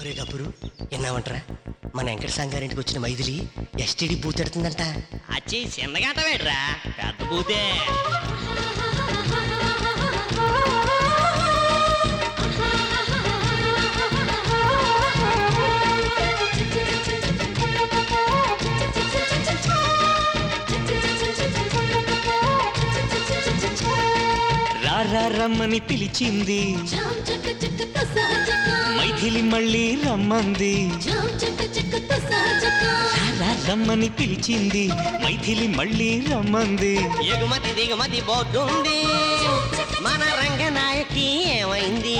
ఒరే కపురు ఎన్నావంటరా మన వెంకట సంగారింటికి వచ్చిన మైథిలి ఎస్టీడీ బూత్ ఎడుతుందంట. అచ్చి చిన్నగాట వేడ్రా పెద్ద బూతే. రారా రమ్మని పిలిచింది మైథిలి మళ్ళీ రమ్మంది. రారా రమ్మని పిలిచింది మైథిలి మళ్ళీ రమ్మంది. ఎగుమతి దిగుమతి పోతుంది మన రంగనాయకి ఏమైంది?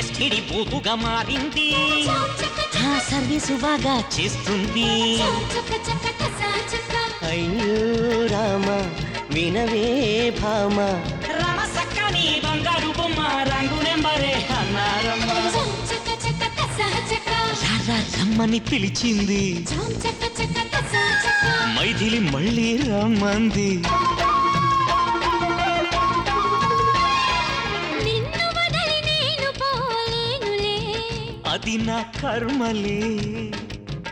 ఎస్టిడి బూతుగా మారింది, సర్వీసు బాగా చేస్తుంది. అయ్యో రామ వినవే భామ, రామసక్కని బంగారు బొమ్మ రంగు నెంబరే అన్నారమ్మ. రారా రమ్మని పిలిచింది మైథిలి మళ్ళీ రమ్మంది. అది నా కర్మలే,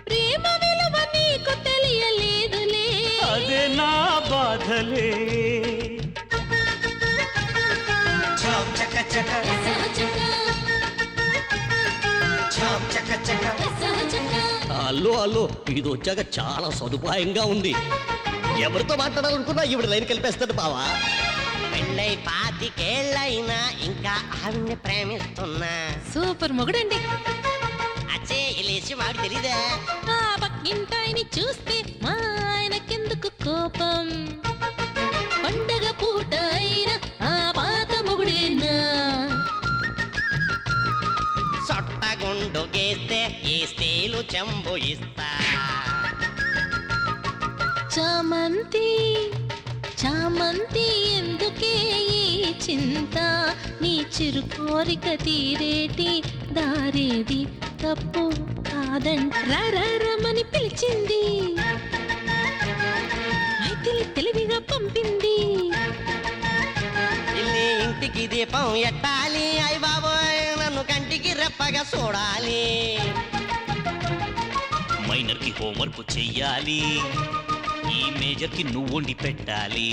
ప్రేమ విలువ నీకు తెలియలేదులే, అదే నా బాధలే. అల్లు అల్లు ఇది వచ్చాక చాలా సదుపాయంగా ఉంది. ఎవరితో మాట్లాడాలనుకున్నా ఇవిడ లైన్ కలిపేస్తాడు బావా. పెళ్ళై 25 ఏళ్ళైనా ఇంకా ఆవిడ్ని ప్రేమిస్తున్నా. సూపర్ మొగుడండి. అచ్చే ఇలేసి మాకు తెలీదా? ఆ పక్కింటాయని చూస్తే మా ఆయనకెందుకు కోపం? పండగ పూట అయినా ఆ పాత మొగుడేనా? సొట్టగుండు గేస్తే ఈ స్టీలు చెంబు ఇస్తా. చామంతి చామంతి ఎందుకే ఈ చింత? నీ చిరు కోరిక తీరేటి దారేది తప్పు కాదంట. రమ్మని పిలిచింది మైథిలి తెలివిగా పంపింది. ఇల్లి ఇంటికి దీపం ఎట్టాలి, అయ్య బాబోయ్ నన్ను కంటికి రెప్పగా చూడాలి. మైనర్ కి హోంవర్క్ చెయ్యాలి, ఈ మేజర్ కి నువ్వు వండి పెట్టాలి.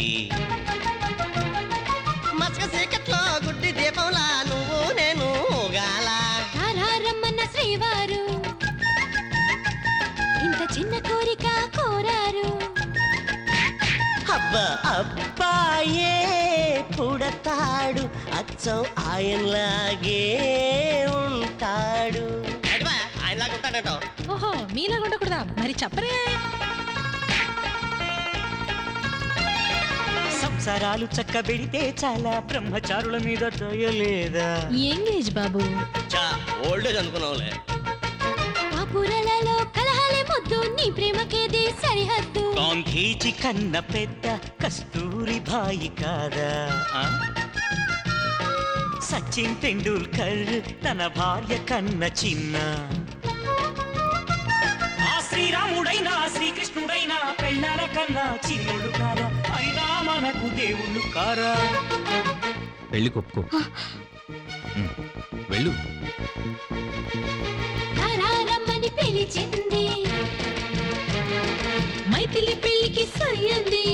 మసక చీకట్లో గుడ్డి దీపంలా నువ్వు నేను ఊగాల. రమ్మన్న శ్రీవారు ఇంత చిన్న కోరిక కోరారు. అబ్బా అబ్బాయే పుడతాడు, అచ్చం ఆయనలాగే ఉంటాడు. ఆయనలాగా ఉంటాడట. ఓహో మీలాగా ఉండకూడదా? మరి చెప్పరే. సంసారాలు చక్కబెడితే చాలా, బ్రహ్మచారుల మీద దయలేదా? ఎంగేజ్ బాబు. చా ఓల్డేజ్ అనుకున్నావులే. పాపురలలో కలహాలే మొద్దు, నీ ప్రేమకేది సరిహద్దు. గాంధీజీ కన్న పెద్ద కస్తూరి బాయి కాదా? సచిన్ తెండూల్కర్ తన భార్య కన్న చిన్న. ఆ శ్రీరాముడైనా శ్రీకృష్ణుడైనా పెళ్ళాల కన్నా చిన్నుడు కారా? అయినా మనకు దేవుళ్ళు కారా? పెళ్లి కొప్పుకో, వెళ్ళు. రమ్మని పిలిచింది మైథిలి పెళ్లికి సరి అంది.